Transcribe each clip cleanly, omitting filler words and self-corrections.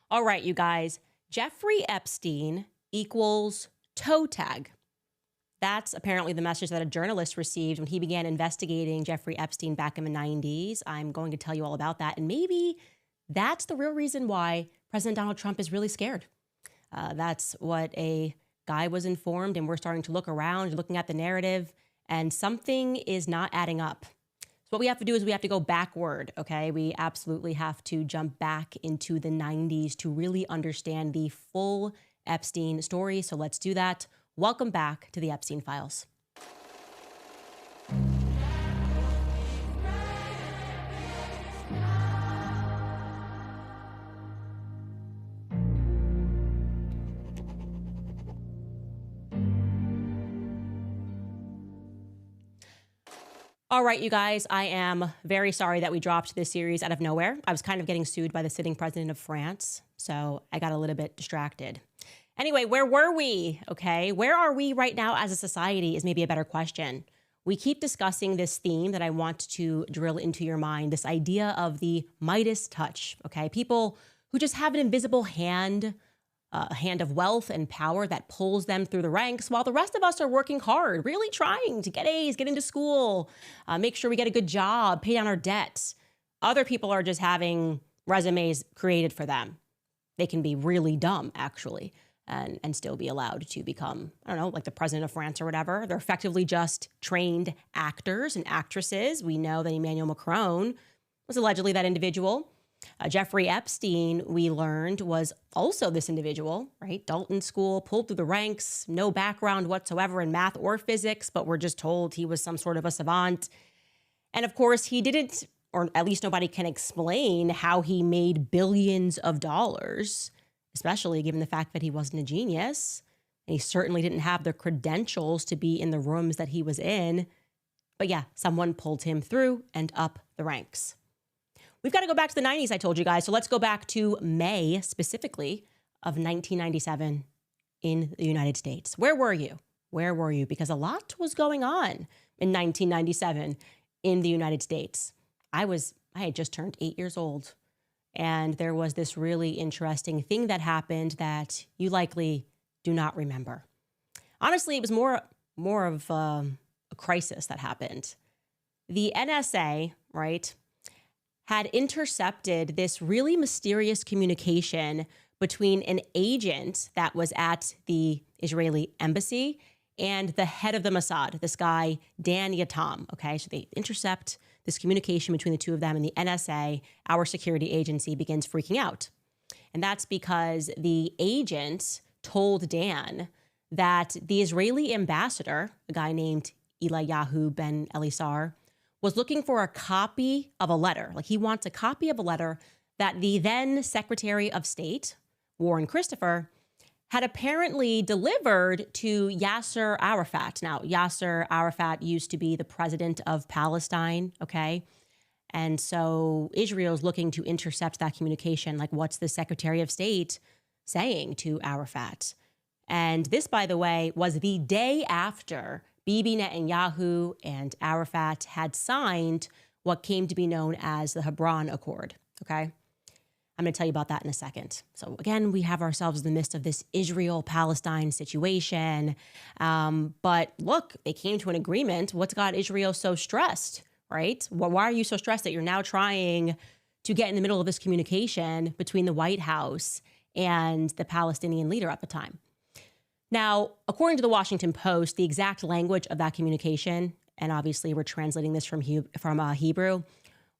All right, you guys. Jeffrey Epstein equals toe tag. That's apparently the message that a journalist received when he began investigating Jeffrey Epstein back in the 90s. I'm going to tell you all about that. And maybe that's the real reason why President Donald Trump is really scared. That's what a guy was informed. And we're starting to look around, looking at the narrative, and something is not adding up. So what we have to do is we have to go backward, okay? We absolutely have to jump back into the 90s to really understand the full Epstein story. So let's do that. Welcome back to the Epstein Files. All right, you guys, I am very sorry that we dropped this series out of nowhere. I was kind of getting sued by the sitting president of France, so I got a little bit distracted. Anyway, where were we? Okay, where are we right now as a society is maybe a better question. We keep discussing this theme that I want to drill into your mind, this idea of the Midas touch, okay? People who just have an invisible hand, a hand of wealth and power that pulls them through the ranks while the rest of us are working hard, really trying to get A's, get into school, make sure we get a good job, pay down our debts. Other people are just having resumes created for them. They can be really dumb, actually, and still be allowed to become, I don't know, like the president of France or whatever. They're effectively just trained actors and actresses. We know that Emmanuel Macron was allegedly that individual. Jeffrey Epstein, we learned, was also this individual, right? Dalton School, pulled through the ranks, no background whatsoever in math or physics, but we're just told he was some sort of a savant. And of course, he didn't, or at least nobody can explain how he made billions of dollars, especially given the fact that he wasn't a genius. And he certainly didn't have the credentials to be in the rooms that he was in. But yeah, someone pulled him through and up the ranks. We've got to go back to the 90s, I told you guys. So let's go back to May, specifically, of 1997 in the United States. Where were you? Where were you? Because a lot was going on in 1997 in the United States. I had just turned 8 years old. And there was this really interesting thing that happened that you likely do not remember. Honestly, it was more of a crisis that happened. The NSA, right, had intercepted this really mysterious communication between an agent that was at the Israeli embassy and the head of the Mossad, this guy, Dan Yatam. Okay, so they intercept this communication between the two of them, and the NSA, our security agency, begins freaking out. And that's because the agent told Dan that the Israeli ambassador, a guy named Eliyahu Ben Elisar, was looking for a copy of a letter. Like, he wants a copy of a letter that the then Secretary of State, Warren Christopher, had apparently delivered to Yasser Arafat. Now, Yasser Arafat used to be the president of Palestine, okay? And so Israel's looking to intercept that communication. Like, what's the Secretary of State saying to Arafat? And this, by the way, was the day after Bibi Netanyahu and Arafat had signed what came to be known as the Hebron Accord, okay? I'm going to tell you about that in a second. So again, we have ourselves in the midst of this Israel-Palestine situation. But look, they came to an agreement. What's got Israel so stressed, right? Well, why are you so stressed that you're now trying to get in the middle of this communication between the White House and the Palestinian leader at the time? Now, according to the Washington Post, the exact language of that communication, and obviously we're translating this from Hebrew,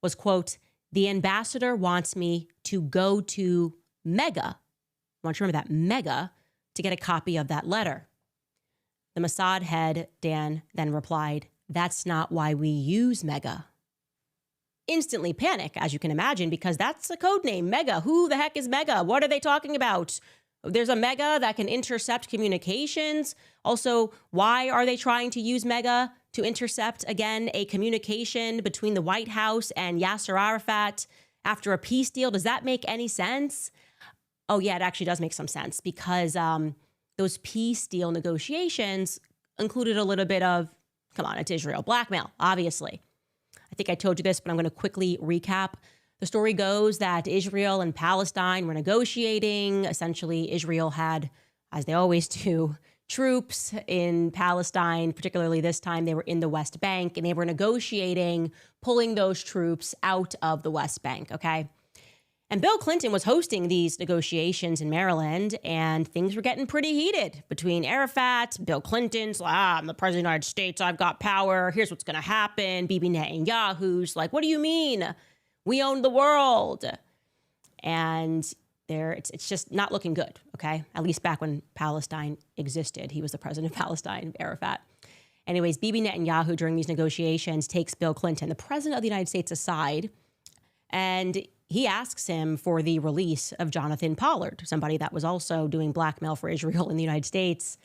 was, quote, "The ambassador wants me to go to Maga." I want you to remember that, Maga, to get a copy of that letter. The Mossad head, Dan, then replied, "That's not why we use Maga." Instantly panic, as you can imagine, because that's a code name, Maga. Who the heck is Maga? What are they talking about? There's a Maga that can intercept communications. Also, why are they trying to use Maga to intercept, again, a communication between the White House and Yasser Arafat after a peace deal? Does that make any sense? Oh, yeah, it actually does make some sense, because those peace deal negotiations included a little bit of, come on, it's Israel, blackmail, obviously. I think I told you this, but I'm going to quickly recap. The story goes that Israel and Palestine were negotiating. Essentially, Israel had, as they always do, troops in Palestine, particularly this time they were in the West Bank, and they were negotiating pulling those troops out of the West Bank, okay? And Bill Clinton was hosting these negotiations in Maryland, and things were getting pretty heated between Arafat, Bill Clinton's, I'm the president of the United States, I've got power, here's what's going to happen. Bibi Netanyahu's like, what do you mean? We own the world. And it's just not looking good, okay? At least back when Palestine existed. He was the president of Palestine, Arafat. Anyways, Bibi Netanyahu, during these negotiations, takes Bill Clinton, the president of the United States, aside, and he asks him for the release of Jonathan Pollard, somebody that was also doing blackmail for Israel in the United States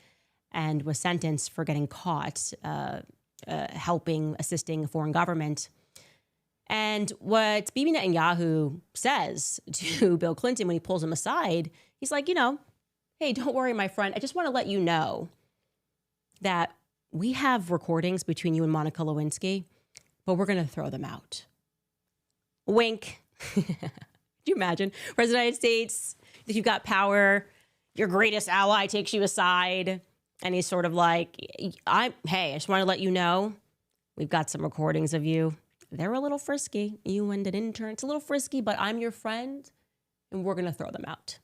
and was sentenced for getting caught assisting a foreign government. And what Bibi Netanyahu says to Bill Clinton when he pulls him aside, he's like, hey, don't worry, my friend. I just want to let you know that we have recordings between you and Monica Lewinsky, but we're going to throw them out. Wink. Could you imagine? President of the United States, if you've got power, your greatest ally takes you aside, and he's sort of like, I just want to let you know, we've got some recordings of you. They're a little frisky. You and an intern, it's a little frisky, but I'm your friend, and we're going to throw them out.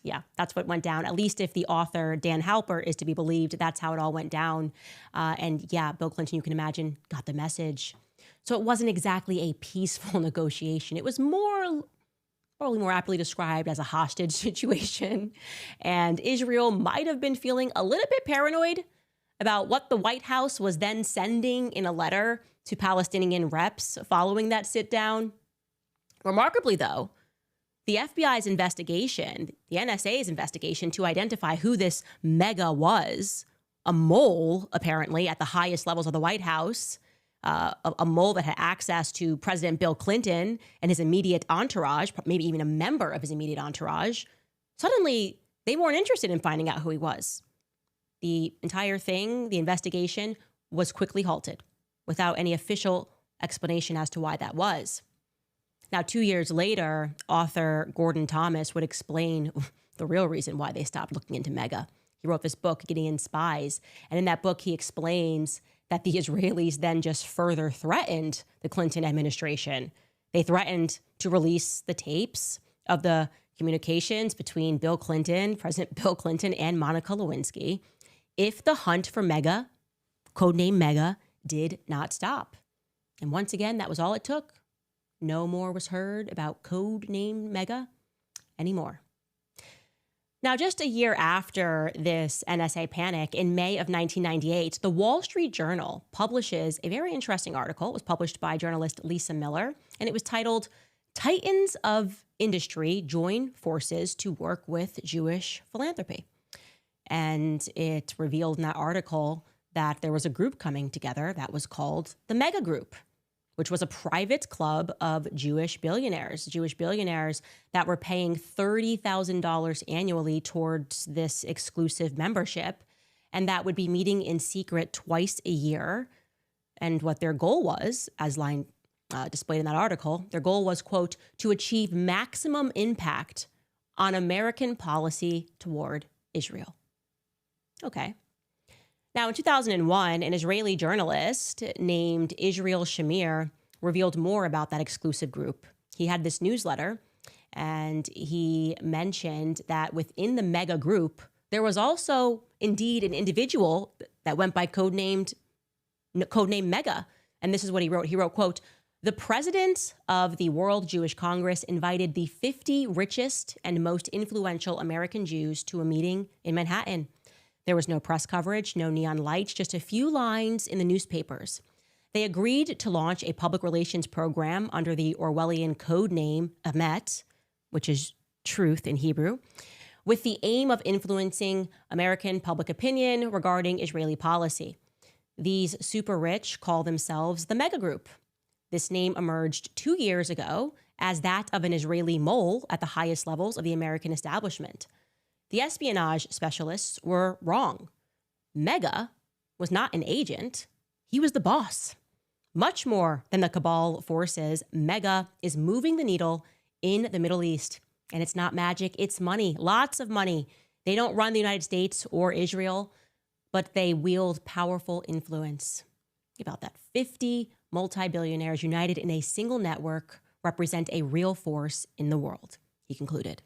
Yeah, that's what went down. At least if the author, Dan Halper, is to be believed, that's how it all went down. And yeah, Bill Clinton, you can imagine, got the message. So it wasn't exactly a peaceful negotiation. It was probably more aptly described as a hostage situation. And Israel might have been feeling a little bit paranoid about what the White House was then sending in a letter to Palestinian reps following that sit-down. Remarkably, though, the FBI's investigation, the NSA's investigation to identify who this Maga was, a mole, apparently, at the highest levels of the White House, a mole that had access to President Bill Clinton and his immediate entourage, maybe even a member of his immediate entourage, suddenly they weren't interested in finding out who he was. The entire thing, the investigation, was quickly halted without any official explanation as to why that was. Now, 2 years later, author Gordon Thomas would explain the real reason why they stopped looking into Maga. He wrote this book, Gideon Spies, and in that book he explains that the Israelis then just further threatened the Clinton administration. They threatened to release the tapes of the communications between President Bill Clinton, and Monica Lewinsky if the hunt for Maga, codename Maga, did not stop. And once again, that was all it took. No more was heard about codename Maga anymore. Now, just a year after this NSA panic, in May of 1998, the Wall Street Journal publishes a very interesting article. It was published by journalist Lisa Miller, and it was titled, "Titans of Industry Join Forces to Work with Jewish Philanthropy." And it revealed in that article that there was a group coming together that was called the Maga Group, which was a private club of Jewish billionaires that were paying $30,000 annually towards this exclusive membership, and that would be meeting in secret twice a year. And what their goal was, as displayed in that article, their goal was, quote, to achieve maximum impact on American policy toward Israel. Okay. Now, in 2001, an Israeli journalist named Israel Shamir revealed more about that exclusive group. He had this newsletter, and he mentioned that within the Maga Group, there was also indeed an individual that went by codename Maga. And this is what he wrote. He wrote, quote, "The president of the World Jewish Congress invited the 50 richest and most influential American Jews to a meeting in Manhattan. There was no press coverage, no neon lights, just a few lines in the newspapers. They agreed to launch a public relations program under the Orwellian code name Emet, which is truth in Hebrew, with the aim of influencing American public opinion regarding Israeli policy. These super rich call themselves the Maga Group. This name emerged 2 years ago as that of an Israeli mole at the highest levels of the American establishment. The espionage specialists were wrong. Maga was not an agent. He was the boss. Much more than the cabal forces, Maga is moving the needle in the Middle East. And it's not magic, it's money, lots of money. They don't run the United States or Israel, but they wield powerful influence. About that 50 multi-billionaires united in a single network represent a real force in the world, he concluded.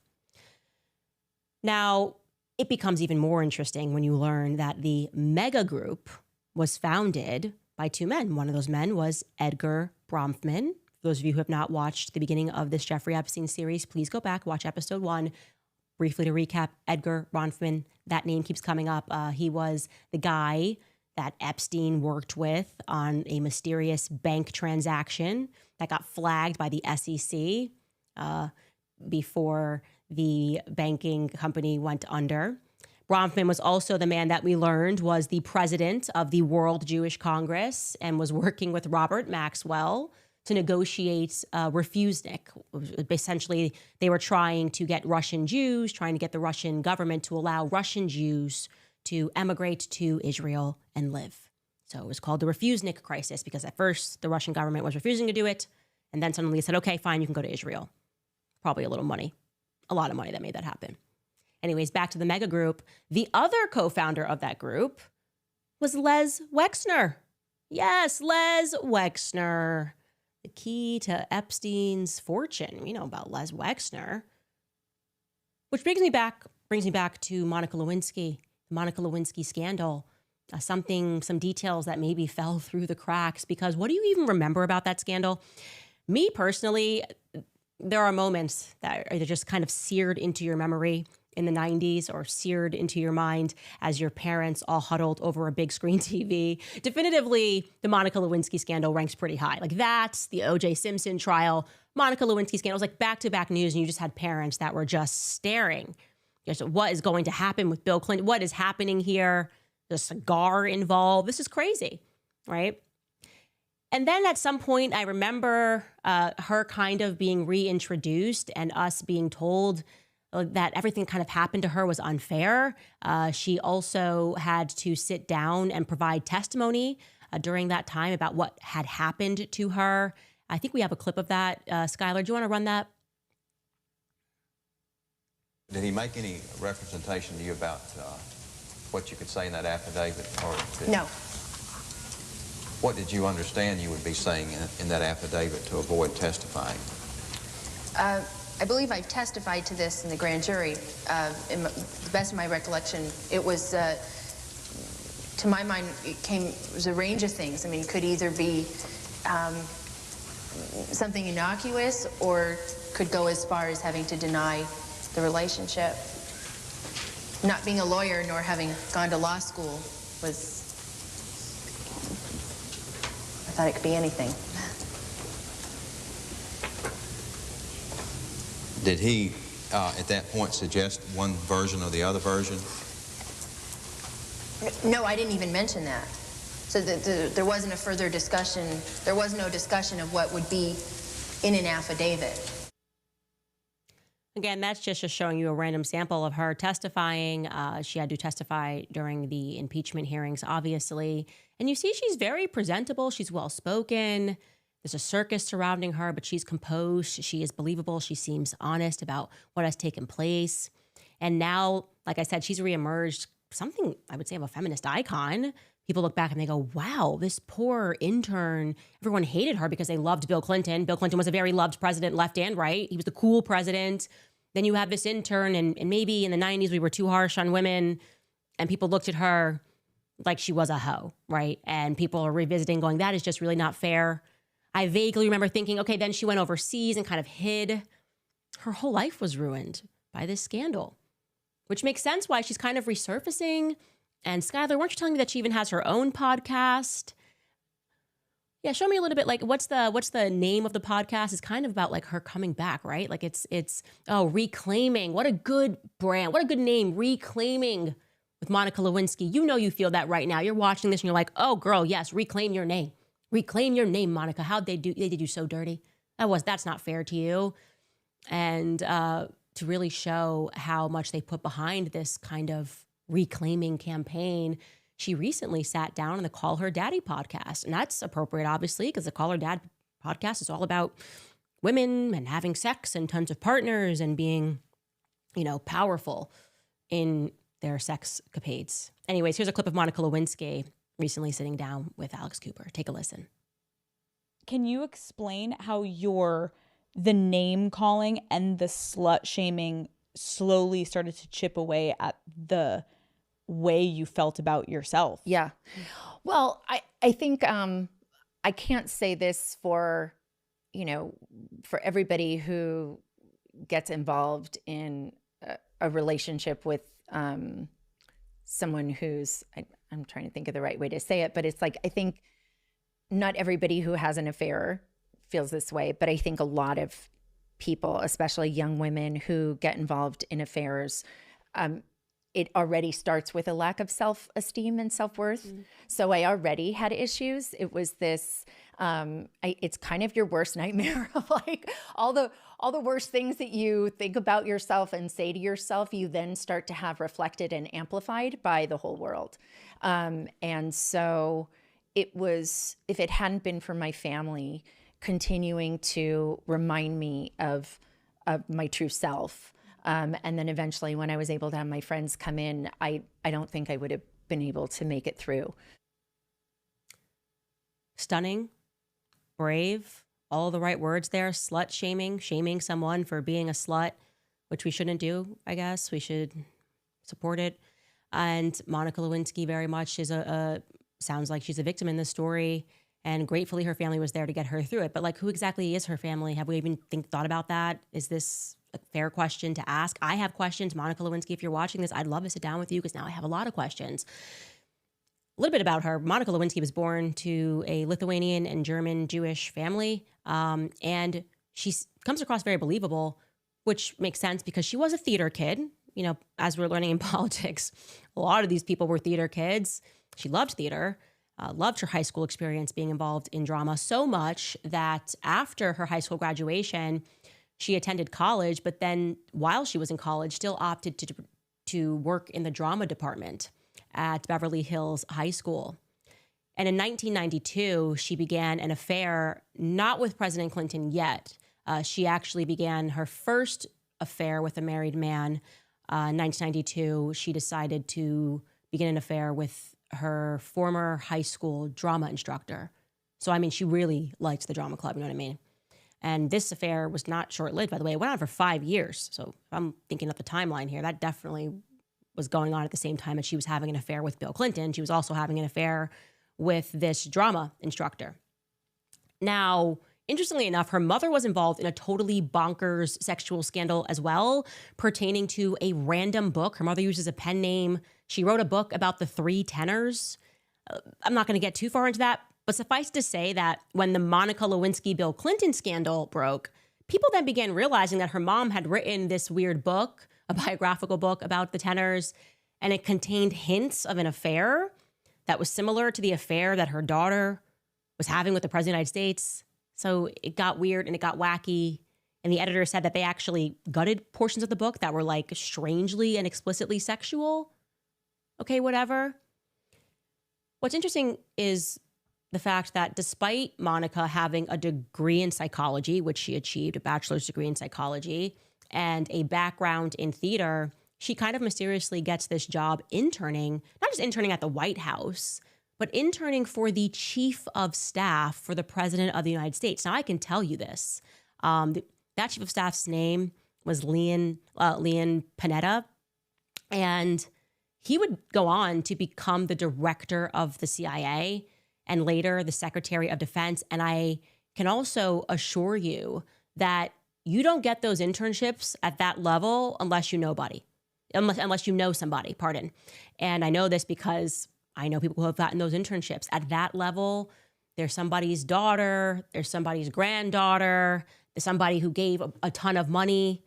Now, it becomes even more interesting when you learn that the Maga Group was founded by two men. One of those men was Edgar Bronfman. For those of you who have not watched the beginning of this Jeffrey Epstein series, please go back, watch episode 1. Briefly to recap, Edgar Bronfman, that name keeps coming up. He was the guy that Epstein worked with on a mysterious bank transaction that got flagged by the SEC before the banking company went under. Bronfman was also the man that we learned was the president of the World Jewish Congress and was working with Robert Maxwell to negotiate refusnik. Essentially, they were trying to get Russian Jews, trying to get the Russian government to allow Russian Jews to emigrate to Israel and live. So it was called the refusnik crisis because at first the Russian government was refusing to do it. And then suddenly said, okay, fine, you can go to Israel. Probably a lot of money that made that happen. Anyways, back to the Maga Group. The other co-founder of that group was Les Wexner. Yes, Les Wexner. The key to Epstein's fortune. We know about Les Wexner. Which brings me back to Monica Lewinsky, the Monica Lewinsky scandal. Some details that maybe fell through the cracks, because what do you even remember about that scandal? Me personally, there are moments that are just kind of seared into your memory in the 90s or seared into your mind as your parents all huddled over a big screen TV. Definitively, the Monica Lewinsky scandal ranks pretty high. Like that's the O.J. Simpson trial. Monica Lewinsky scandal was like back-to-back news, and you just had parents that were just staring. Just what is going to happen with Bill Clinton? What is happening here? The cigar involved. This is crazy, right? And then at some point, I remember her kind of being reintroduced and us being told that everything kind of happened to her was unfair. She also had to sit down and provide testimony during that time about what had happened to her. I think we have a clip of that. Skylar, do you want to run that? Did he make any representation to you about what you could say in that affidavit? No. What did you understand you would be saying in that affidavit to avoid testifying? I believe I testified to this in the grand jury. In the best of my recollection, it was, to my mind, it was a range of things. I mean, it could either be something innocuous or could go as far as having to deny the relationship. Not being a lawyer nor having gone to law school was, I thought it could be anything. Did he, at that point, suggest one version or the other version? No, I didn't even mention that. So there wasn't a further discussion. There was no discussion of what would be in an affidavit. Again, that's just showing you a random sample of her testifying. She had to testify during the impeachment hearings, obviously. And you see she's very presentable. She's well-spoken. There's a circus surrounding her, but she's composed. She is believable. She seems honest about what has taken place. And now, like I said, she's reemerged something, I would say, of a feminist icon. People look back and they go, wow, this poor intern. Everyone hated her because they loved Bill Clinton. Bill Clinton was a very loved president, left and right. He was the cool president. Then you have this intern, and maybe in the 90s we were too harsh on women, and people looked at her like she was a hoe, right? And people are revisiting going, that is just really not fair. I vaguely remember thinking, okay, then she went overseas and kind of hid. Her whole life was ruined by this scandal, which makes sense why she's kind of resurfacing. And Skylar, weren't you telling me that she even has her own podcast? Yeah, show me a little bit, like, what's the name of the podcast? It's kind of about like her coming back, right? Like it's Reclaiming. What a good brand. What a good name, Reclaiming with Monica Lewinsky. You know you feel that right now. You're watching this and you're like, oh girl, yes, reclaim your name. Reclaim your name, Monica. How'd they did you so dirty? That's not fair to you. And to really show how much they put behind this kind of reclaiming campaign. she recently sat down on the Call Her Daddy podcast. And that's appropriate, obviously, because the Call Her Dad podcast is all about women and having sex and tons of partners and being, powerful in their sex capades. Anyways, here's a clip of Monica Lewinsky recently sitting down with Alex Cooper. Take a listen. Can you explain how the name calling and the slut shaming slowly started to chip away at the way you felt about yourself? Yeah. Well, I think I can't say this for everybody who gets involved in a relationship with someone who's, I'm trying to think of the right way to say it, but it's like, I think not everybody who has an affair feels this way, but I think a lot of people, especially young women who get involved in affairs, it already starts with a lack of self-esteem and self-worth. Mm. So I already had issues. It was this, it's kind of your worst nightmare of like all the worst things that you think about yourself and say to yourself, you then start to have reflected and amplified by the whole world. And so it was, if it hadn't been for my family continuing to remind me of my true self, and then eventually when I was able to have my friends come in, I don't think I would have been able to make it through. Stunning, brave, all the right words there. Slut shaming someone for being a slut, which we shouldn't do, I guess. We should support it. And Monica Lewinsky very much is sounds like she's a victim in this story. And gratefully her family was there to get her through it. But like, who exactly is her family? Have we even thought about that? Is this a fair question to ask? I have questions. Monica Lewinsky, if you're watching this, I'd love to sit down with you because now I have a lot of questions. A little bit about her. Monica Lewinsky was born to a Lithuanian and German Jewish family. And she comes across very believable, which makes sense because she was a theater kid. As we're learning in politics, a lot of these people were theater kids. She loved theater. Loved her high school experience being involved in drama so much that after her high school graduation, she attended college, but then while she was in college, still opted to work in the drama department at Beverly Hills High School. And in 1992, she began an affair, not with President Clinton yet. She actually began her first affair with a married man. In 1992, she decided to begin an affair with her former high school drama instructor. So, I mean, she really liked the drama club, you know what I mean? And this affair was not short-lived, by the way. It went on for 5 years. So if I'm thinking of the timeline here, that definitely was going on at the same time that she was having an affair with Bill Clinton. She was also having an affair with this drama instructor. Now, interestingly enough, her mother was involved in a totally bonkers sexual scandal as well, pertaining to a random book. Her mother uses a pen name. She wrote a book about the three tenors. I'm not going to get too far into that, but suffice to say that when the Monica Lewinsky-Bill Clinton scandal broke, people then began realizing that her mom had written this weird book, a biographical book about the tenors, and it contained hints of an affair that was similar to the affair that her daughter was having with the President of the United States. So it got weird and it got wacky. And the editor said that they actually gutted portions of the book that were like strangely and explicitly sexual. Okay, whatever. What's interesting is the fact that despite Monica having a degree in psychology, which she achieved, a bachelor's degree in psychology, and a background in theater, she kind of mysteriously gets this job interning, not just interning at the White House, but interning for the chief of staff for the President of the United States. Now, I can tell you this. That chief of staff's name was Leon Panetta, and he would go on to become the director of the CIA and later the Secretary of Defense. And I can also assure you that you don't get those internships at that level unless you know somebody, pardon. And I know this because I know people who have gotten those internships. At that level, there's somebody's daughter, there's somebody's granddaughter, there's somebody who gave a ton of money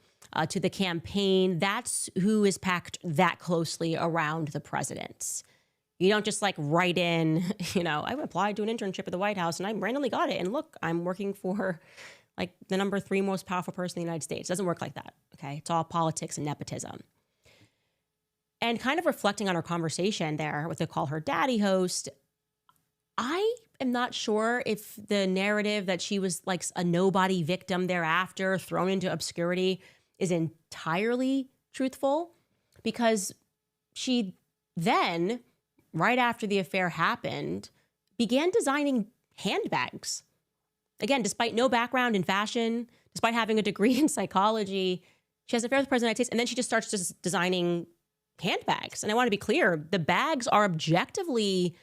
to the campaign. That's who is packed that closely around the president. You don't just like write in, I applied to an internship at the White House and I randomly got it. And look, I'm working for like the number 3 most powerful person in the United States. It doesn't work like that. Okay. It's all politics and nepotism. And kind of reflecting on our conversation there with the Call Her Daddy host, I am not sure if the narrative that she was like a nobody victim thereafter, thrown into obscurity, is entirely truthful, because she then, right after the affair happened, began designing handbags. Again, despite no background in fashion, despite having a degree in psychology, she has an affair with the President of the United States, and then she just starts just designing handbags. And I want to be clear, the bags are objectively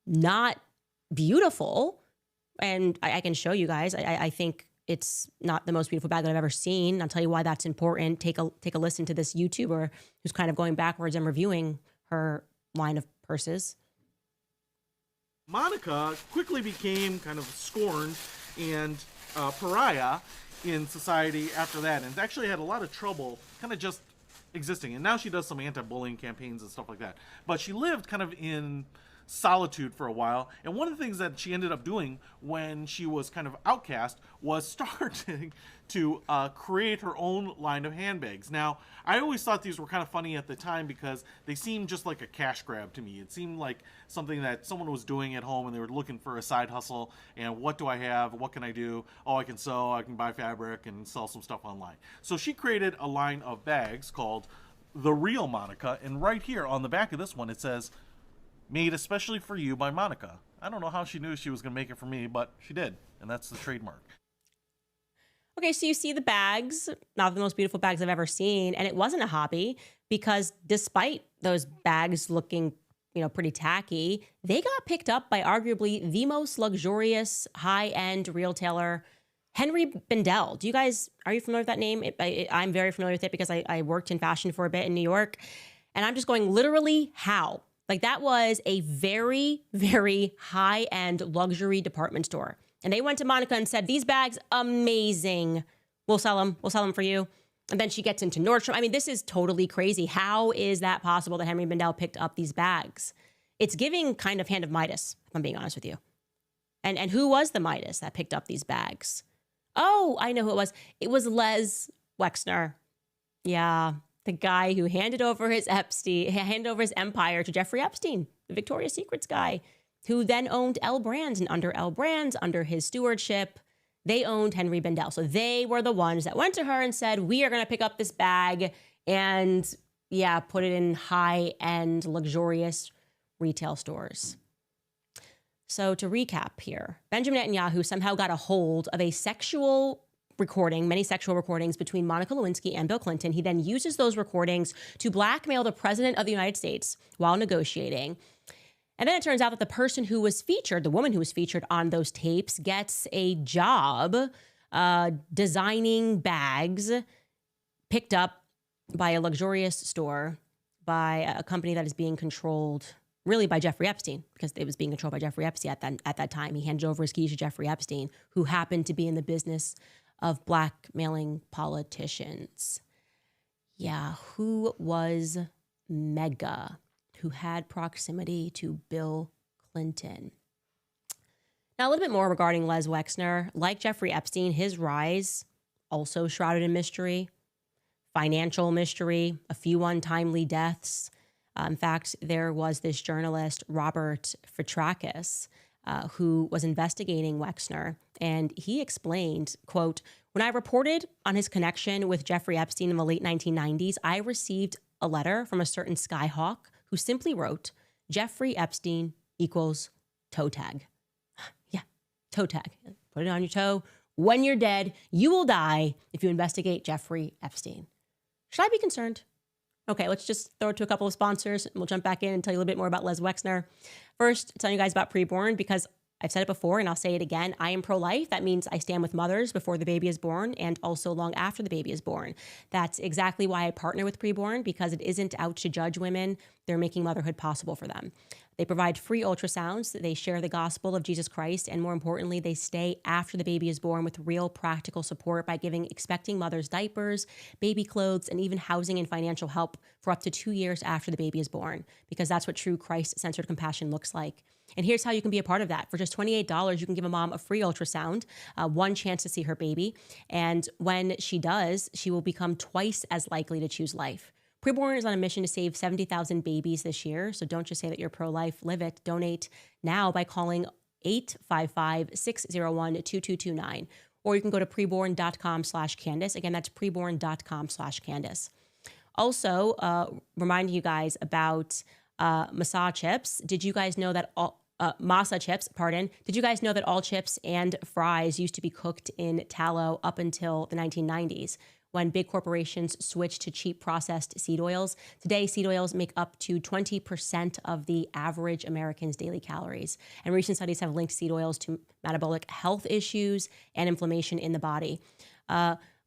not beautiful. And I can show you guys. I think it's not the most beautiful bag that I've ever seen. I'll tell you why that's important. Take a listen to this YouTuber who's kind of going backwards and reviewing her line of purses. Monica quickly became kind of scorned and pariah in society after that, and actually had a lot of trouble kind of just existing. And now she does some anti-bullying campaigns and stuff like that. But she lived kind of in solitude for a while, and one of the things that she ended up doing when she was kind of outcast was starting to create her own line of handbags. Now, I always thought these were kind of funny at the time because they seemed just like a cash grab to me. It seemed like something that someone was doing at home and they were looking for a side hustle, and what do I have? What can I do? Oh, I can sew, I can buy fabric and sell some stuff online. So she created a line of bags called The Real Monica, and right here on the back of this one it says, "Made especially for you by Monica." I don't know how she knew she was going to make it for me, but she did, and that's the trademark. Okay, so you see the bags, not the most beautiful bags I've ever seen, and it wasn't a hobby, because despite those bags looking, pretty tacky, they got picked up by arguably the most luxurious high-end retailer, Henry Bendel. Are you familiar with that name? I'm very familiar with it because I worked in fashion for a bit in New York, and I'm just going, literally, how? Like, that was a very, very high-end luxury department store. And they went to Monica and said, "These bags, amazing. We'll sell them. We'll sell them for you." And then she gets into Nordstrom. I mean, this is totally crazy. How is that possible that Henry Bendel picked up these bags? It's giving kind of Hand of Midas, if I'm being honest with you. And who was the Midas that picked up these bags? Oh, I know who it was. It was Les Wexner. Yeah, the guy who handed over his empire to Jeffrey Epstein, the Victoria's Secrets guy, who then owned L Brands. And under L Brands, under his stewardship, they owned Henry Bendel. So they were the ones that went to her and said, "We are going to pick up this bag and, put it in high-end, luxurious retail stores." So to recap here, Benjamin Netanyahu somehow got a hold of many sexual recordings between Monica Lewinsky and Bill Clinton. He then uses those recordings to blackmail the president of the United States while negotiating. And then it turns out that the woman who was featured on those tapes, gets a job designing bags picked up by a luxurious store by a company that is being controlled really by Jeffrey Epstein, because it was being controlled by Jeffrey Epstein at that time. He handed over his keys to Jeffrey Epstein, who happened to be in the business of blackmailing politicians. Yeah, who was Maga, who had proximity to Bill Clinton. Now, a little bit more regarding Les Wexner. Like Jeffrey Epstein, his rise also shrouded in mystery, financial mystery, a few untimely deaths. In fact, there was this journalist, Robert Fitrakis, who was investigating Wexner, and he explained, quote, "When I reported on his connection with Jeffrey Epstein in the late 1990s, I received a letter from a certain skyhawk who simply wrote, 'Jeffrey Epstein equals toe tag.'" Yeah, toe tag. Put it on your toe. When you're dead, you will die if you investigate Jeffrey Epstein. Should I be concerned? Okay, let's just throw it to a couple of sponsors, and we'll jump back in and tell you a little bit more about Les Wexner. First, telling you guys about preborn, because I've said it before and I'll say it again. I am pro-life. That means I stand with mothers before the baby is born and also long after the baby is born. That's exactly why I partner with preborn, because it isn't out to judge women. They're making motherhood possible for them. They provide free ultrasounds. They share the gospel of Jesus Christ. And more importantly, they stay after the baby is born with real practical support by giving expecting mothers diapers, baby clothes, and even housing and financial help for up to 2 years after the baby is born, because that's what true Christ-centered compassion looks like. And here's how you can be a part of that. For just $28, you can give a mom a free ultrasound, one chance to see her baby. And when she does, she will become twice as likely to choose life. Preborn is on a mission to save 70,000 babies this year. So don't just say that you're pro-life, live it. Donate now by calling 855-601-2229. Or you can go to preborn.com/Candace. Again, that's preborn.com/Candace. Also, reminding you guys about Mossad chips. Did you guys know that Mossad chips, pardon. Did you guys know that all chips and fries used to be cooked in tallow up until the 1990s when big corporations switched to cheap processed seed oils? Today, seed oils make up to 20% of the average American's daily calories. And recent studies have linked seed oils to metabolic health issues and inflammation in the body.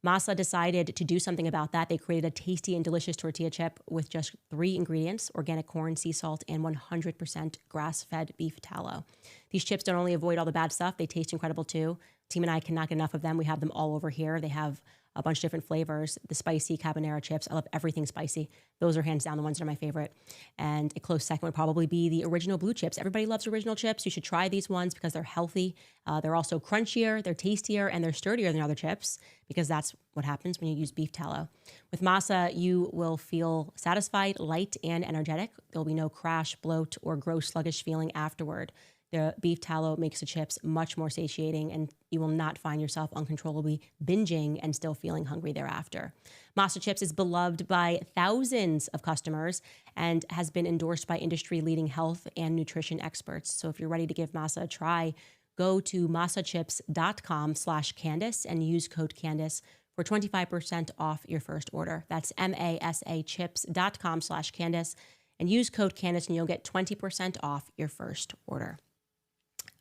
Mossad decided to do something about that. They created a tasty and delicious tortilla chip with just 3 ingredients: organic corn, sea salt, and 100% grass-fed beef tallow. These chips don't only avoid all the bad stuff, they taste incredible too. Team and I cannot get enough of them. We have them all over here. They have a bunch of different flavors. The spicy habanero chips, I love everything spicy. Those are hands down the ones that are my favorite. And a close second would probably be the original blue chips. Everybody loves original chips. You should try these ones because they're healthy. They're also crunchier, they're tastier, and they're sturdier than other chips because that's what happens when you use beef tallow. With masa, you will feel satisfied, light, and energetic. There'll be no crash, bloat, or gross sluggish feeling afterward. The beef tallow makes the chips much more satiating, and you will not find yourself uncontrollably binging and still feeling hungry thereafter. Mossad Chips is beloved by thousands of customers and has been endorsed by industry-leading health and nutrition experts. So if you're ready to give masa a try, go to mossadchips.com/Candace and use code Candace for 25% off your first order. That's masachips.com/Candace and use code Candace and you'll get 20% off your first order.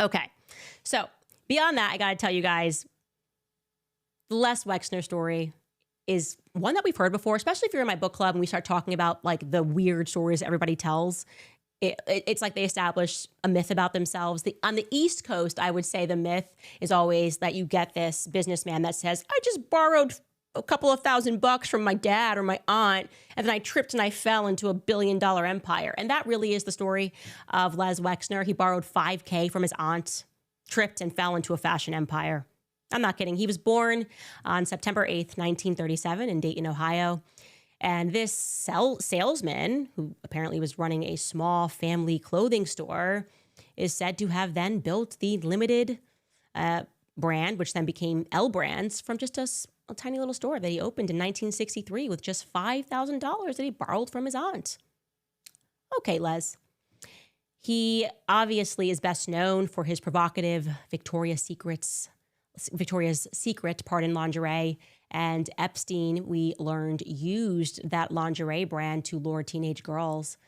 Okay, so beyond that, I got to tell you guys, the Les Wexner story is one that we've heard before, especially if you're in my book club and we start talking about like the weird stories everybody tells. It's like they establish a myth about themselves. On the East Coast, I would say the myth is always that you get this businessman that says, I just borrowed a couple of $1,000 from my dad or my aunt, and then I tripped and I fell into $1 billion empire. And that really is the story of Les Wexner. He borrowed $5,000 from his aunt, tripped and fell into a fashion empire. I'm not kidding. He was born on September 8th, 1937 in Dayton, Ohio. And this salesman, who apparently was running a small family clothing store, is said to have then built the limited brand, which then became L Brands, from just a tiny little store that he opened in 1963 with just $5,000 that he borrowed from his aunt. Okay, Les. He obviously is best known for his provocative Victoria's Secret, lingerie. And Epstein, we learned, used that lingerie brand to lure teenage girls.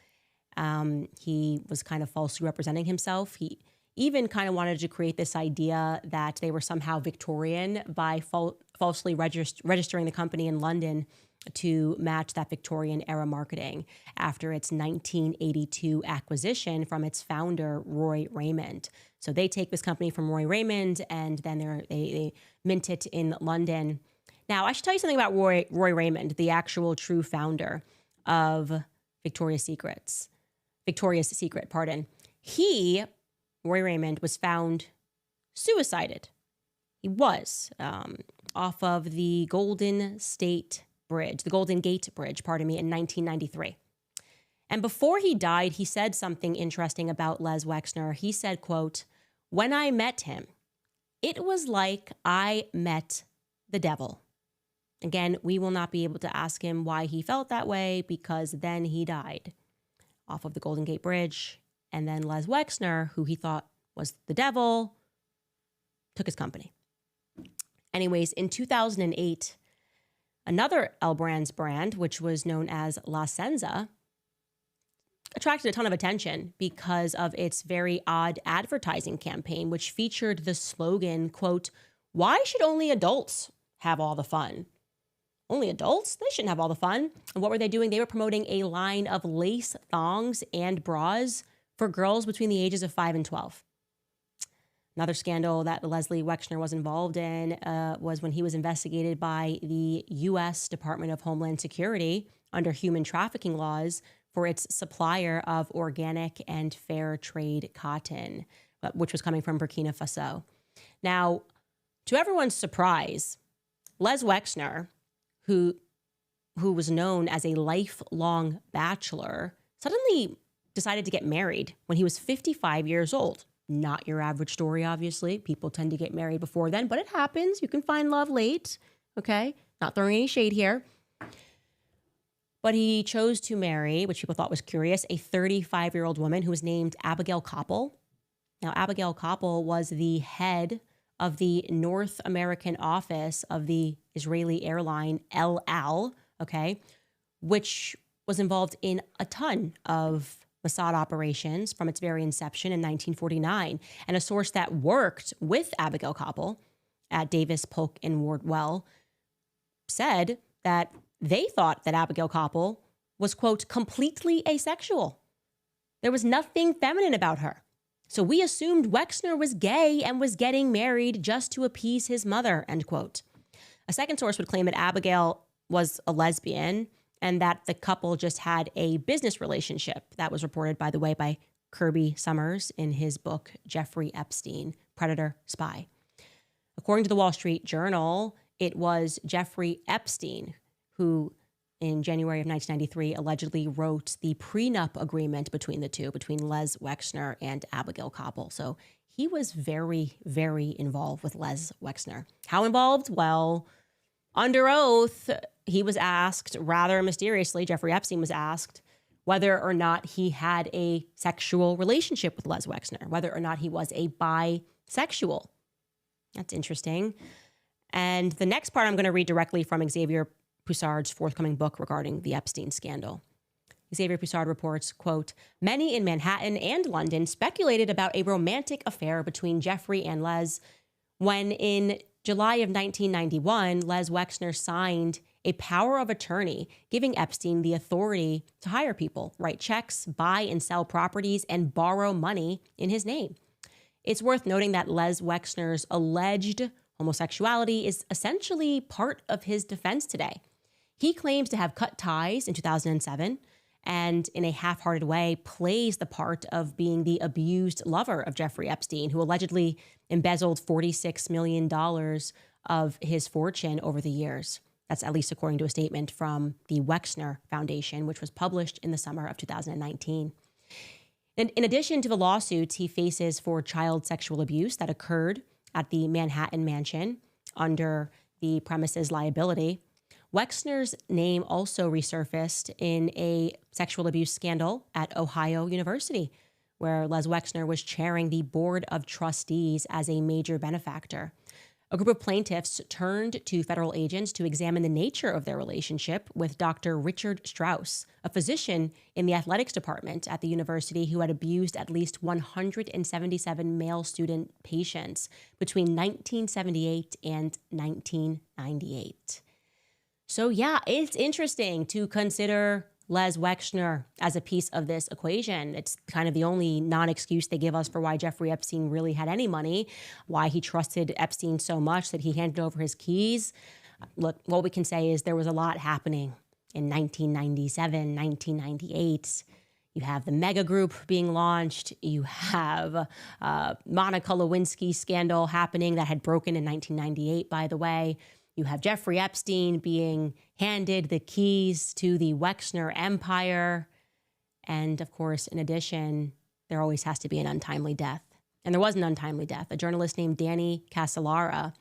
He was kind of falsely representing himself. He even kind of wanted to create this idea that they were somehow Victorian by falsely registering the company in London to match that Victorian era marketing after its 1982 acquisition from its founder, Roy Raymond. So they take this company from Roy Raymond and then they mint it in London. Now, I should tell you something about Roy Raymond, the actual true founder of Victoria's Secret. Roy Raymond, was found suicided. He was off of the Golden Gate Bridge, in 1993. And before he died, he said something interesting about Les Wexner. He said, quote, "When I met him, it was like I met the devil." Again, we will not be able to ask him why he felt that way because then he died off of the Golden Gate Bridge. And then Les Wexner, who he thought was the devil, took his company. Anyways, in 2008, another L Brands brand, which was known as La Senza, attracted a ton of attention because of its very odd advertising campaign, which featured the slogan, quote, "Why should only adults have all the fun?" Only adults? They shouldn't have all the fun. And what were they doing? They were promoting a line of lace thongs and bras for girls between the ages of 5 and 12. Another scandal that Leslie Wexner was involved in was when he was investigated by the U.S. Department of Homeland Security under human trafficking laws for its supplier of organic and fair trade cotton, which was coming from Burkina Faso. Now, to everyone's surprise, Les Wexner, who who was known as a lifelong bachelor, suddenly decided to get married when he was 55 years old. Not your average story, obviously. People tend to get married before then, but it happens. You can find love late, okay? Not throwing any shade here. But he chose to marry, which people thought was curious, a 35-year-old woman who was named Abigail Koppel. Now, Abigail Koppel was the head of the North American office of the Israeli airline El Al, okay, which was involved in a ton of Mossad operations from its very inception in 1949. And a source that worked with Abigail Koppel at Davis, Polk, and Wardwell said that they thought that Abigail Koppel was, quote, completely asexual. There was nothing feminine about her. So we assumed Wexner was gay and was getting married just to appease his mother, end quote. A second source would claim that Abigail was a lesbian and that the couple just had a business relationship. That was reported, by the way, by Kirby Summers in his book, Jeffrey Epstein, Predator Spy. According to the Wall Street Journal, it was Jeffrey Epstein who, in January of 1993, allegedly wrote the prenup agreement between the two, between Les Wexner and Abigail Koppel. So he was very, very involved with Les Wexner. How involved? Well, under oath, he was asked, rather mysteriously, Jeffrey Epstein was asked whether or not he had a sexual relationship with Les Wexner, whether or not he was a bisexual. That's interesting. And the next part I'm going to read directly from Xavier Poussard's forthcoming book regarding the Epstein scandal. Xavier Poussard reports, quote, many in Manhattan and London speculated about a romantic affair between Jeffrey and Les when in July of 1991, Les Wexner signed a power of attorney giving Epstein the authority to hire people, write checks, buy and sell properties, and borrow money in his name. It's worth noting that Les Wexner's alleged homosexuality is essentially part of his defense today. He claims to have cut ties in 2007 and in a half-hearted way plays the part of being the abused lover of Jeffrey Epstein, who allegedly embezzled $46 million of his fortune over the years. That's at least according to a statement from the Wexner Foundation, which was published in the summer of 2019. And in addition to the lawsuits he faces for child sexual abuse that occurred at the Manhattan mansion under the premises liability, Wexner's name also resurfaced in a sexual abuse scandal at Ohio University, where Les Wexner was chairing the board of trustees as a major benefactor. A group of plaintiffs turned to federal agents to examine the nature of their relationship with Dr. Richard Strauss, a physician in the athletics department at the university who had abused at least 177 male student patients between 1978 and 1998. So yeah, it's interesting to consider Les Wexner as a piece of this equation. It's kind of the only non-excuse they give us for why Jeffrey Epstein really had any money, why he trusted Epstein so much that he handed over his keys. Look, what we can say is there was a lot happening in 1997, 1998. You have the Mega Group being launched. You have Monica Lewinsky scandal happening that had broken in 1998, by the way. You have Jeffrey Epstein being handed the keys to the Wexner empire. And of course, in addition, there always has to be an untimely death. And there was an untimely death. A journalist named Danny Castellara,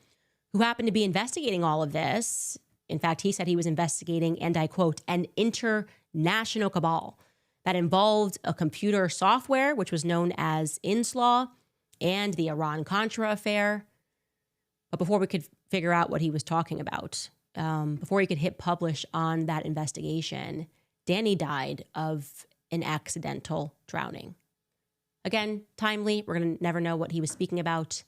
who happened to be investigating all of this. In fact, he said he was investigating, and I quote, an international cabal that involved a computer software, which was known as Inslaw, and the Iran-Contra affair. But before we could figure out what he was talking about, before he could hit publish on that investigation, Danny died of an accidental drowning. Again, timely. We're going to never know what he was speaking about,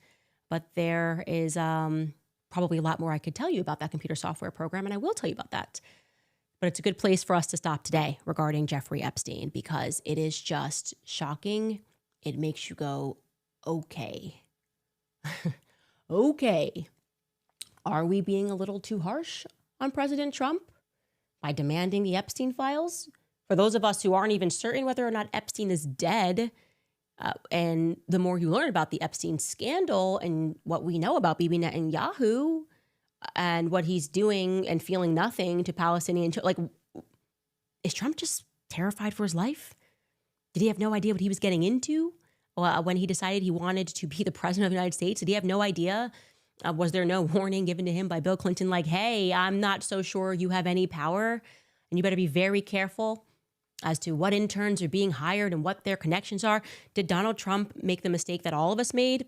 but there is probably a lot more I could tell you about that computer software program, and I will tell you about that. But it's a good place for us to stop today regarding Jeffrey Epstein because it is just shocking. It makes you go, okay. Okay, are we being a little too harsh on President Trump by demanding the Epstein files? For those of us who aren't even certain whether or not Epstein is dead, and the more you learn about the Epstein scandal and what we know about Bibi Netanyahu, and what he's doing and feeling nothing to Palestinian, like, is Trump just terrified for his life? Did he have no idea what he was getting into when he decided he wanted to be the president of the United States? Did he have no idea? Was there no warning given to him by Bill Clinton, like, hey, I'm not so sure you have any power, and you better be very careful as to what interns are being hired and what their connections are? Did Donald Trump make the mistake that all of us made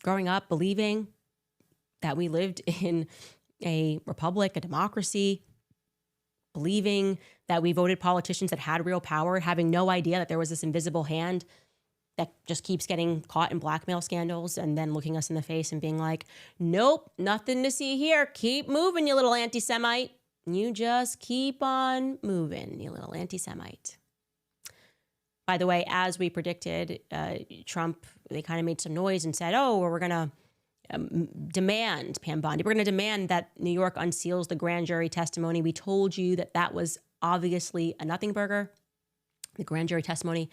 growing up, believing that we lived in a republic, a democracy, believing that we voted politicians that had real power, having no idea that there was this invisible hand that just keeps getting caught in blackmail scandals and then looking us in the face and being like, nope, nothing to see here. Keep moving, you little anti-Semite. You just keep on moving, you little anti-Semite. By the way, as we predicted, Trump, they kind of made some noise and said, oh, we're going to demand, Pam Bondi, we're going to demand that New York unseals the grand jury testimony. We told you that that was obviously a nothing burger. The grand jury testimony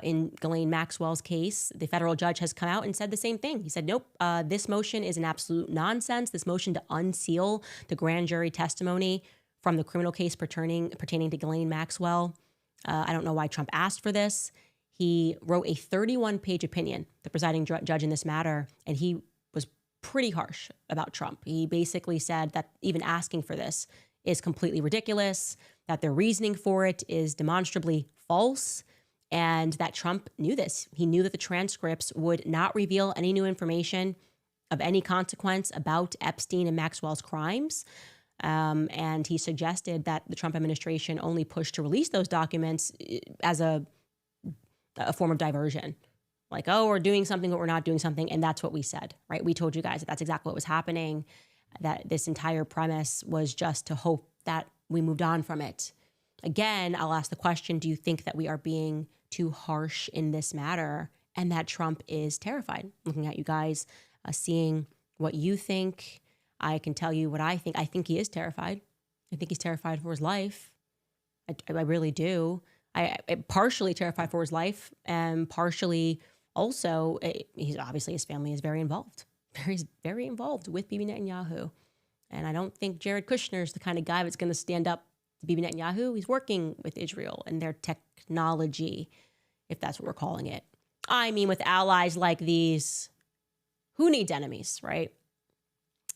in Ghislaine Maxwell's case, the federal judge has come out and said the same thing. He said, nope, this motion is an absolute nonsense. This motion to unseal the grand jury testimony from the criminal case pertaining to Ghislaine Maxwell. I don't know why Trump asked for this. He wrote a 31-page opinion, the presiding judge in this matter, and he was pretty harsh about Trump. He basically said that even asking for this is completely ridiculous, that their reasoning for it is demonstrably false, and that Trump knew this. He knew that the transcripts would not reveal any new information of any consequence about Epstein and Maxwell's crimes. And he suggested that the Trump administration only pushed to release those documents as a form of diversion. Like, oh, we're doing something, but we're not doing something. And that's what we said, right? We told you guys that that's exactly what was happening, that this entire premise was just to hope that we moved on from it. Again, I'll ask the question, do you think that we are being too harsh in this matter and that Trump is terrified? Looking at you guys, seeing what you think, I can tell you what I think. I think he is terrified. I think he's terrified for his life. I really do. I partially terrified for his life, and partially also, he's obviously, his family is very involved. Very involved with Bibi Netanyahu. And I don't think Jared Kushner is the kind of guy that's going to stand up to Bibi Netanyahu. He's working with Israel and their technology, if that's what we're calling it. I mean, with allies like these, who needs enemies, right?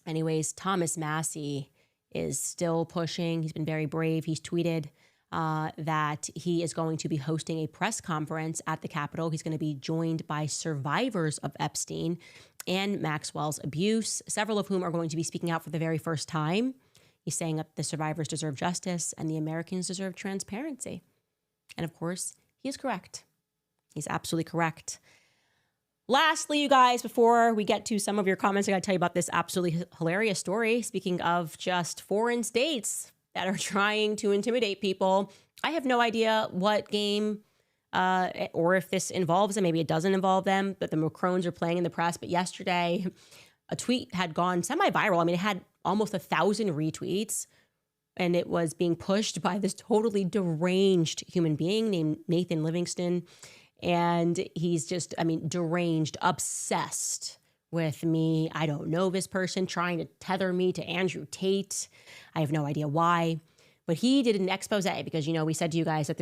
Anyways, Thomas Massie is still pushing. He's been very brave. He's tweeted that he is going to be hosting a press conference at the Capitol. He's going to be joined by survivors of Epstein and Maxwell's abuse, several of whom are going to be speaking out for the very first time. He's saying that the survivors deserve justice and the Americans deserve transparency. And of course, he is correct. He's absolutely correct. Lastly, you guys, before we get to some of your comments, I got to tell you about this absolutely hilarious story. Speaking of just foreign states that are trying to intimidate people, I have no idea what game or if this involves them. Maybe it doesn't involve them, but the Macrons are playing in the press. But yesterday, a tweet had gone semi-viral. I mean, it had almost 1,000 retweets, and it was being pushed by this totally deranged human being named Nathan Livingston. And he's just, I mean, deranged, obsessed with me. I don't know this person, trying to tether me to Andrew Tate. I have no idea why. But he did an expose because, you know, we said to you guys that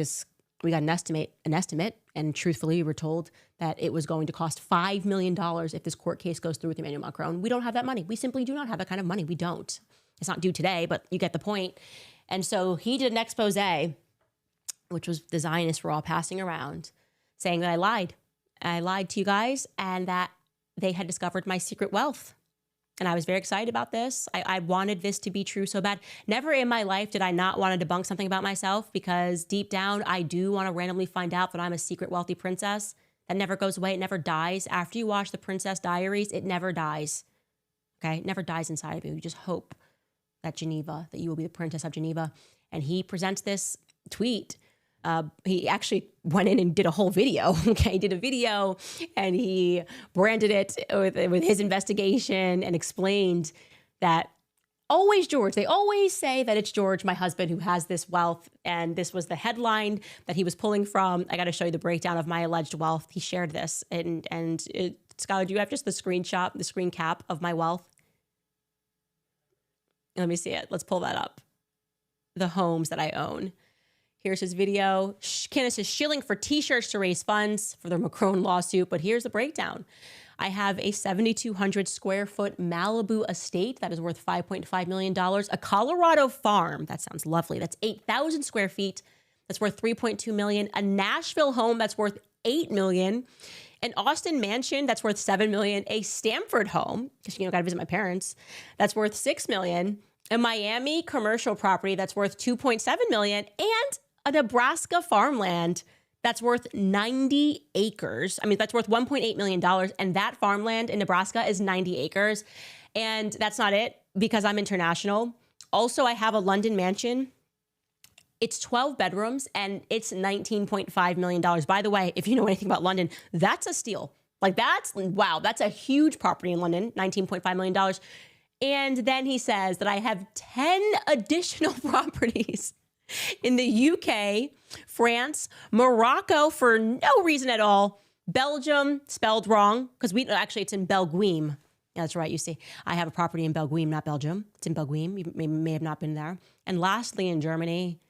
we got an estimate, and truthfully, we were told that it was going to cost $5 million if this court case goes through with Emmanuel Macron. We don't have that money. We simply do not have that kind of money. We don't. It's not due today, but you get the point. And so he did an expose, which was the Zionists were all passing around, saying that I lied. I lied to you guys and that they had discovered my secret wealth. And I was very excited about this. I wanted this to be true so bad. Never in my life did I not want to debunk something about myself, because deep down, I do want to randomly find out that I'm a secret wealthy princess. That never goes away. It never dies. After you watch the Princess Diaries, it never dies. Okay? It never dies inside of you. You just hope that you will be the Princess of Geneva. And he presents this tweet. He actually went in and did a whole video. Okay, he did a video and he branded it with his investigation and explained that always George. They always say that it's George, my husband, who has this wealth. And this was the headline that he was pulling from. I got to show you the breakdown of my alleged wealth. He shared this, and Skylar, do you have just the screenshot, the screen cap of my wealth? Let me see it. Let's pull that up. The homes that I own. Here's his video. Candace is shilling for t-shirts to raise funds for the Macron lawsuit, but here's the breakdown. I have a 7,200 square foot Malibu estate that is worth $5.5 million. A Colorado farm, that sounds lovely. That's 8,000 square feet. That's worth $3.2 million. A Nashville home that's worth $8 million. An Austin mansion that's worth $7 million. A Stamford home, because got to visit my parents, that's worth $6 million. A Miami commercial property that's worth $2.7 million. And a Nebraska farmland that's worth 90 acres. I mean, that's worth $1.8 million. And that farmland in Nebraska is 90 acres. And that's not it, because I'm international. Also, I have a London mansion. It's 12 bedrooms and it's $19.5 million. By the way, if you know anything about London, that's a steal. Like wow, that's a huge property in London, $19.5 million. And then he says that I have 10 additional properties in the UK, France, Morocco for no reason at all, Belgium, spelled wrong, because it's in Belguim. Yeah, that's right. You see, I have a property in Belguim, not Belgium. It's in Belguim. You may have not been there. And lastly, in Germany.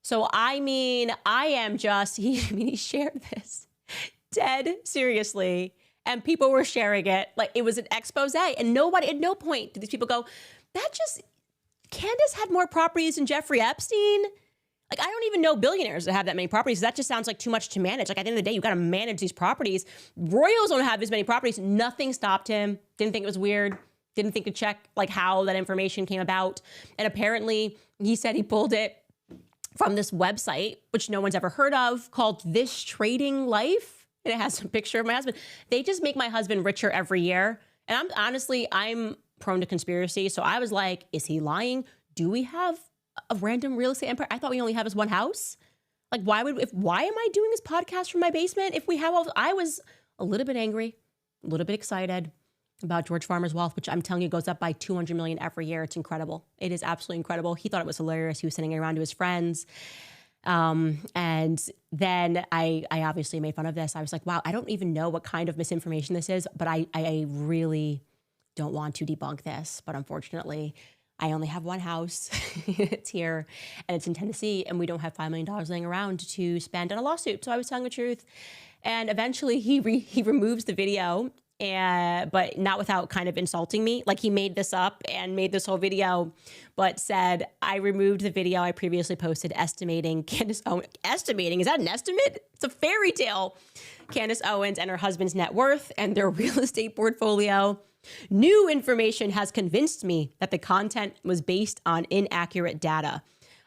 So, I mean, I am just, he shared this dead seriously. And people were sharing it like it was an expose. And nobody, at no point did these people go, Candace had more properties than Jeffrey Epstein. Like, I don't even know billionaires that have that many properties. That just sounds like too much to manage. Like, at the end of the day, you got to manage these properties. Royals don't have as many properties. Nothing stopped him. Didn't think it was weird. Didn't think to check like how that information came about. And apparently he said he pulled it from this website, which no one's ever heard of, called This Trading Life. And it has a picture of my husband. They just make my husband richer every year. And I'm prone to conspiracy. So I was like, is he lying? Do we have a random real estate empire? I thought we only have this one house. Like, why am I doing this podcast from my basement? If we have I was a little bit angry, a little bit excited about George Farmer's wealth, which I'm telling you goes up by 200 million every year. It's incredible. It is absolutely incredible. He thought it was hilarious. He was sending it around to his friends. And then I obviously made fun of this. I was like, wow, I don't even know what kind of misinformation this is, but I really don't want to debunk this. But unfortunately, I only have one house. It's here and it's in Tennessee, and we don't have $5 million laying around to spend on a lawsuit. So I was telling the truth. And eventually he removes the video, but not without kind of insulting me. Like, he made this up and made this whole video, but said, I removed the video I previously posted estimating Candace Owens. Estimating? Is that an estimate? It's a fairy tale. Candace Owens and her husband's net worth and their real estate portfolio. New information has convinced me that the content was based on inaccurate data.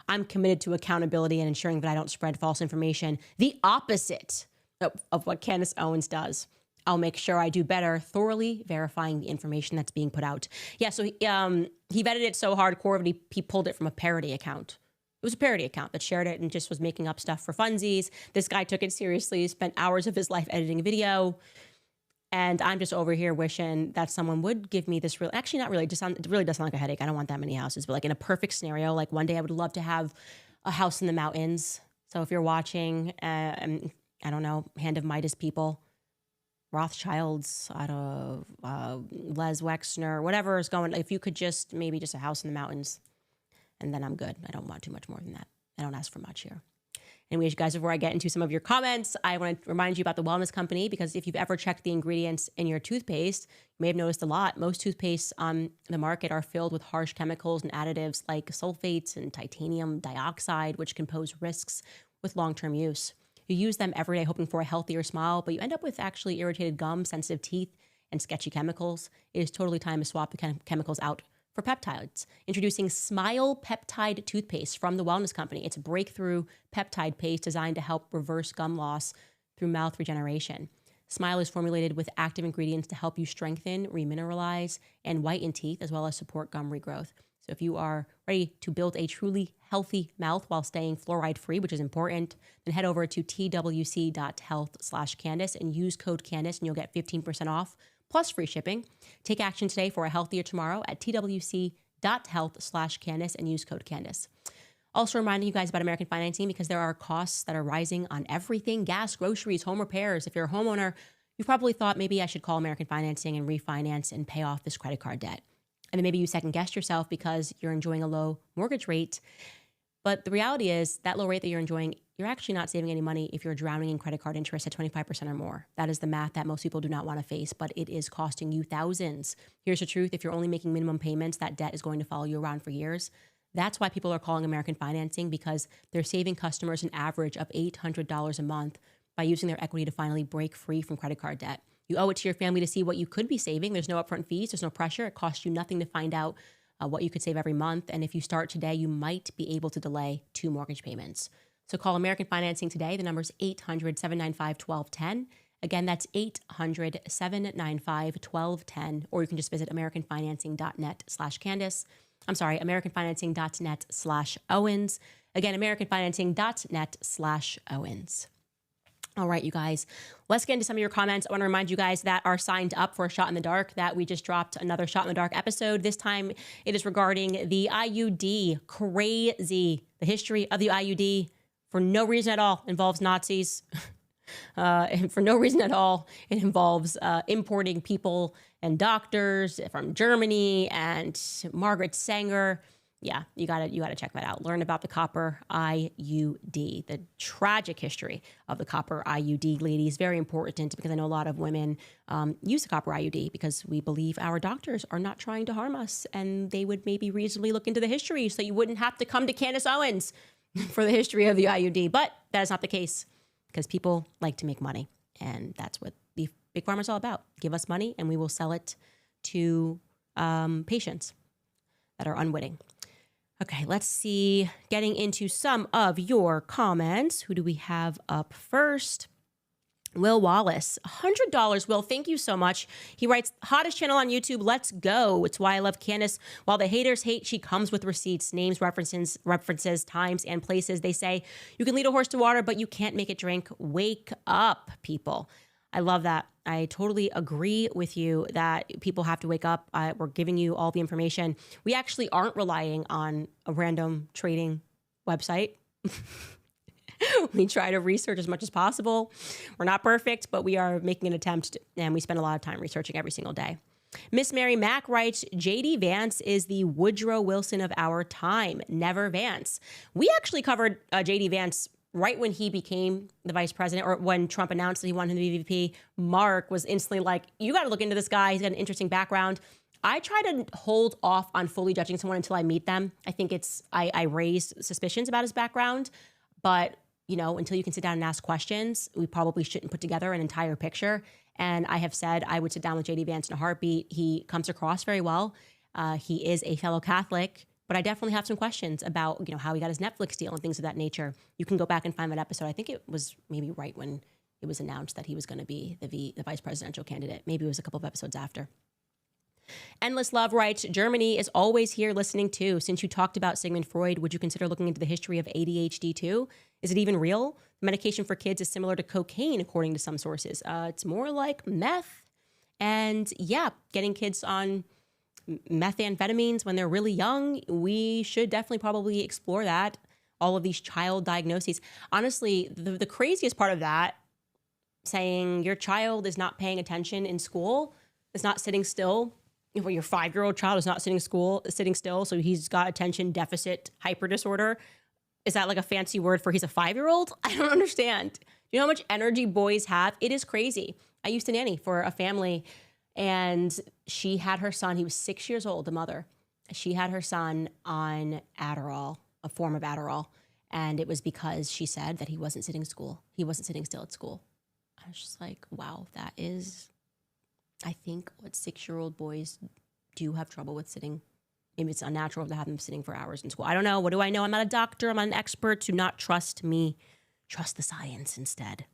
I'm committed to accountability and ensuring that I don't spread false information. The opposite of what Candace Owens does. I'll make sure I do better, thoroughly verifying the information that's being put out. Yeah, so he vetted it so hardcore that he pulled it from a parody account. It was a parody account that shared it and just was making up stuff for funsies. This guy took it seriously, spent hours of his life editing a video. And I'm just over here wishing that someone would give me this actually not really, it really does sound like a headache. I don't want that many houses, but like in a perfect scenario, like one day I would love to have a house in the mountains. So if you're watching, I don't know, Hand of Midas people, Rothschilds, Les Wexner, whatever is going, if you could maybe just a house in the mountains, and then I'm good. I don't want too much more than that. I don't ask for much here. Anyways, you guys, before I get into some of your comments, I want to remind you about the Wellness Company, because if you've ever checked the ingredients in your toothpaste, you may have noticed a lot. Most toothpastes on the market are filled with harsh chemicals and additives like sulfates and titanium dioxide, which can pose risks with long-term use. You use them every day hoping for a healthier smile, but you end up with actually irritated gums, sensitive teeth, and sketchy chemicals. It is totally time to swap the chemicals out for peptides. Introducing Smile Peptide Toothpaste from the Wellness Company. It's a breakthrough peptide paste designed to help reverse gum loss through mouth regeneration. Smile is formulated with active ingredients to help you strengthen, remineralize, and whiten teeth, as well as support gum regrowth. So if you are ready to build a truly healthy mouth while staying fluoride-free, which is important, then head over to twc.health/Candace and use code Candace, and you'll get 15% off plus free shipping. Take action today for a healthier tomorrow at twc.health/Candace and use code Candace. Also reminding you guys about American financing, because there are costs that are rising on everything: gas, groceries, home repairs. If you're a homeowner, you've probably thought maybe I should call American Financing and refinance and pay off this credit card debt. And then maybe you second guessed yourself because you're enjoying a low mortgage rate. But the reality is that low rate that you're enjoying, you're actually not saving any money if you're drowning in credit card interest at 25% or more. That is the math that most people do not want to face, but it is costing you thousands. Here's the truth. If you're only making minimum payments, that debt is going to follow you around for years. That's why people are calling American Financing, because they're saving customers an average of $800 a month by using their equity to finally break free from credit card debt. You owe it to your family to see what you could be saving. There's no upfront fees. There's no pressure. It costs you nothing to find out what you could save every month. And if you start today, you might be able to delay 2 mortgage payments. So call American Financing today. The number is 800-795-1210. Again, that's 800-795-1210. Or you can just visit americanfinancing.net/Candace. I'm sorry, americanfinancing.net/Owens. Again, americanfinancing.net/Owens. All right, you guys, let's get into some of your comments. I want to remind you guys that are signed up for a Shot in the Dark that we just dropped another Shot in the Dark episode. This time it is regarding the IUD. Crazy. The history of the IUD, for no reason at all, involves Nazis. And for no reason at all, it involves importing people and doctors from Germany and Margaret Sanger. Yeah, you gotta check that out. Learn about the copper IUD, the tragic history of the copper IUD, ladies. Very important, because I know a lot of women use the copper IUD because we believe our doctors are not trying to harm us, and they would maybe reasonably look into the history so you wouldn't have to come to Candace Owens for the history of the IUD. But that is not the case, because people like to make money, and that's what the Big Pharma is all about. Give us money, and we will sell it to patients that are unwitting. Okay, let's see. Getting into some of your comments. Who do we have up first? Will Wallace, $100. Will, thank you so much. He writes, hottest channel on YouTube. Let's go. It's why I love Candace. While the haters hate, she comes with receipts, names, references, times, and places. They say you can lead a horse to water, but you can't make it drink. Wake up, people. I love that. I totally agree with you that people have to wake up. We're giving you all the information. We actually aren't relying on a random trading website. We try to research as much as possible. We're not perfect, but we are making an attempt, and we spend a lot of time researching every single day. Miss Mary Mack writes, J.D. Vance is the Woodrow Wilson of our time. Never Vance. We actually covered J.D. Vance right when he became the vice president, or when Trump announced that he wanted him to be VP. Mark was instantly like, you got to look into this guy. He's got an interesting background. I try to hold off on fully judging someone until I meet them. I think I raise suspicions about his background, but until you can sit down and ask questions, we probably shouldn't put together an entire picture. And I have said I would sit down with J.D. Vance in a heartbeat. He comes across very well. He is a fellow Catholic. But I definitely have some questions about, how he got his Netflix deal and things of that nature. You can go back and find that episode. I think it was maybe right when it was announced that he was going to be the vice presidential candidate. Maybe it was a couple of episodes after. Endless Love writes, Germany is always here listening too. Since you talked about Sigmund Freud, would you consider looking into the history of ADHD too? Is it even real? The medication for kids is similar to cocaine, according to some sources. It's more like meth. And yeah, getting kids on methamphetamines when they're really young, we should definitely probably explore that. All of these child diagnoses. Honestly, the craziest part of that, saying your child is not paying attention in school, is not sitting still. Your 5-year-old child is not sitting still, so he's got attention deficit hyper disorder. Is that like a fancy word for he's a 5-year-old? I don't understand. Do you know how much energy boys have? It is crazy. I used to nanny for a family, and she had her son, he was 6 years old, the mother. She had her son on Adderall, a form of Adderall. And it was because she said that he wasn't sitting still at school. I was just like, wow, that is, I think, what 6-year-old boys do have trouble with sitting. Maybe it's unnatural to have them sitting for hours in school. I don't know. What do I know? I'm not a doctor. I'm not an expert. Do not trust me. Trust the science instead.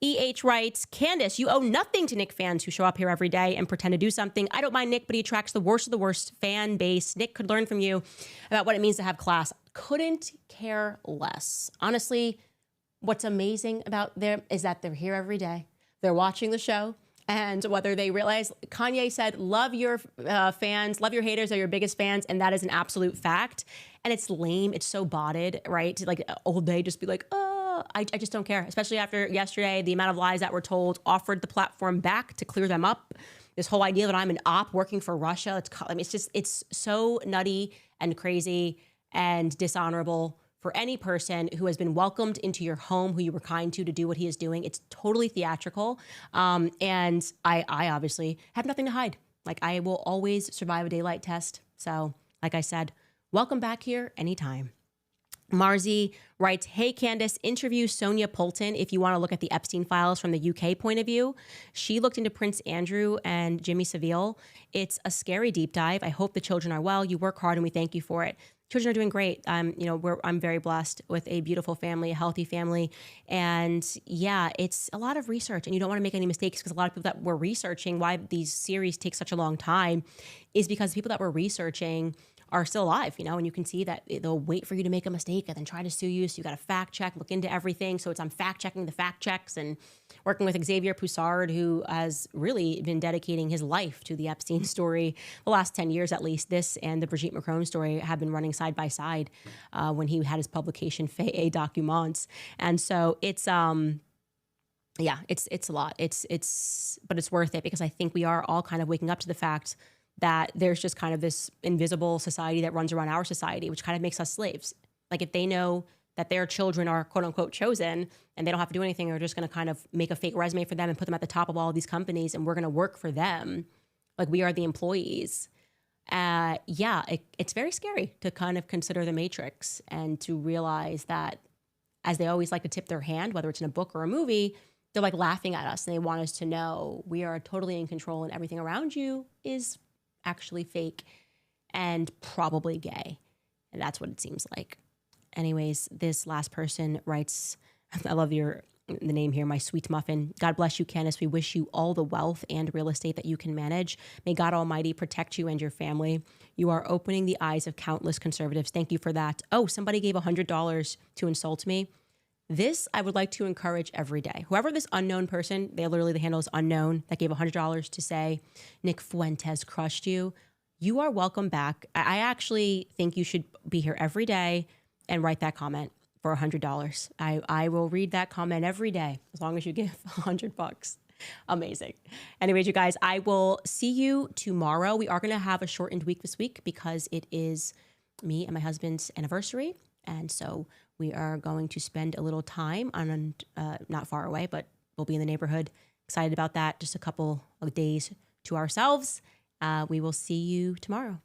EH writes, Candace, you owe nothing to Nick fans who show up here every day and pretend to do something. I don't mind Nick, but he attracts the worst of the worst fan base. Nick could learn from you about what it means to have class. Couldn't care less. Honestly, what's amazing about them is that they're here every day. They're watching the show. And whether they realize, Kanye said, love your fans, love your haters, are your biggest fans. And that is an absolute fact. And it's lame. It's so botted, right? To like all day just be like, I just don't care. Especially after yesterday, the amount of lies that were told offered the platform back to clear them up. this whole idea that I'm an op working for Russia. It's so nutty and crazy and dishonorable for any person who has been welcomed into your home, who you were kind to do what he is doing. It's totally theatrical. And I obviously have nothing to hide. Like, I will always survive a daylight test. So like I said, welcome back here anytime. Marzi writes, hey, Candace, interview Sonia Poulton if you want to look at the Epstein files from the UK point of view. She looked into Prince Andrew and Jimmy Savile. It's a scary deep dive. I hope the children are well. You work hard and we thank you for it. Children are doing great. I'm very blessed with a beautiful family, a healthy family. And yeah, it's a lot of research and you don't want to make any mistakes, because a lot of people that were researching why these series take such a long time is because the people that were researching are still alive, and you can see that they'll wait for you to make a mistake and then try to sue you. So you got to fact check, look into everything. So I'm fact checking the fact checks and working with Xavier Poussard, who has really been dedicating his life to the Epstein story the last 10 years at least. This and the Brigitte Macron story have been running side by side when he had his publication Fait et Documents. And so it's a lot. But it's worth it, because I think we are all kind of waking up to the fact that there's just kind of this invisible society that runs around our society, which kind of makes us slaves. Like, if they know that their children are quote unquote chosen and they don't have to do anything, they're just going to kind of make a fake resume for them and put them at the top of all of these companies, and we're going to work for them. Like, we are the employees. It's very scary to kind of consider the matrix and to realize that, as they always like to tip their hand, whether it's in a book or a movie, they're like laughing at us and they want us to know we are totally in control and everything around you is actually fake and probably gay. And that's what it seems like. Anyways, this last person writes, I love the name here, My Sweet Muffin. God bless you, Candace. We wish you all the wealth and real estate that you can manage. May God Almighty protect you and your family. You are opening the eyes of countless conservatives. Thank you for that. Oh, somebody gave $100 to insult me. This I would like to encourage every day. Whoever this unknown person, the handle is unknown, that gave $100 to say Nick Fuentes crushed you. You are welcome back. I actually think you should be here every day and write that comment for $100. I will read that comment every day as long as you give $100. Amazing. Anyways, you guys, I will see you tomorrow. We are going to have a shortened week this week because it is me and my husband's anniversary. And so we are going to spend a little time on, not far away, but we'll be in the neighborhood. Excited about that. Just a couple of days to ourselves. We will see you tomorrow.